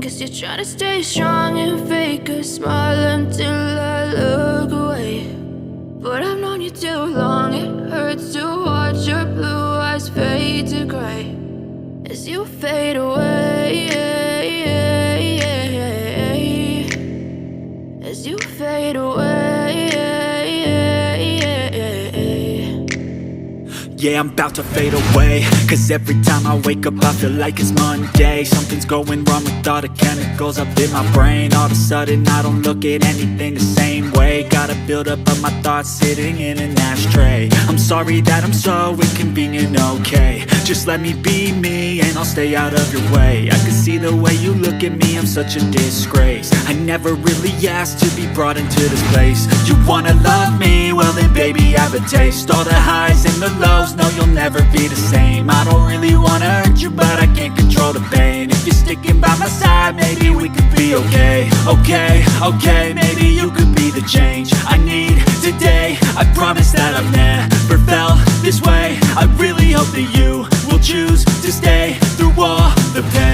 'cause you're trying to stay strong and fake a smile until I look away. But I've known you too long, it hurts to watch your blue eyes fade to gray as you fade away, as you fade away. Yeah, I'm about to fade away, 'cause every time I wake up I feel like it's Monday. Something's going wrong with all the chemicals up in my brain. All of a sudden I don't look at anything the same way. Gotta build up of my thoughts sitting in an ashtray. I'm sorry that I'm so inconvenient, okay. Just let me be me and I'll stay out of your way. I can see the way you look at me, I'm such a disgrace. I never really asked to be brought into this place. You wanna love me? Well then baby I have a taste. All the highs and the lows, no you'll never be the same. I don't really wanna hurt you but I can't control the pain. If you're sticking by my side maybe we could be okay. Okay, maybe you could be the change I need today. I promise that I've never felt this way. I really hope that you will choose to stay through all the pain.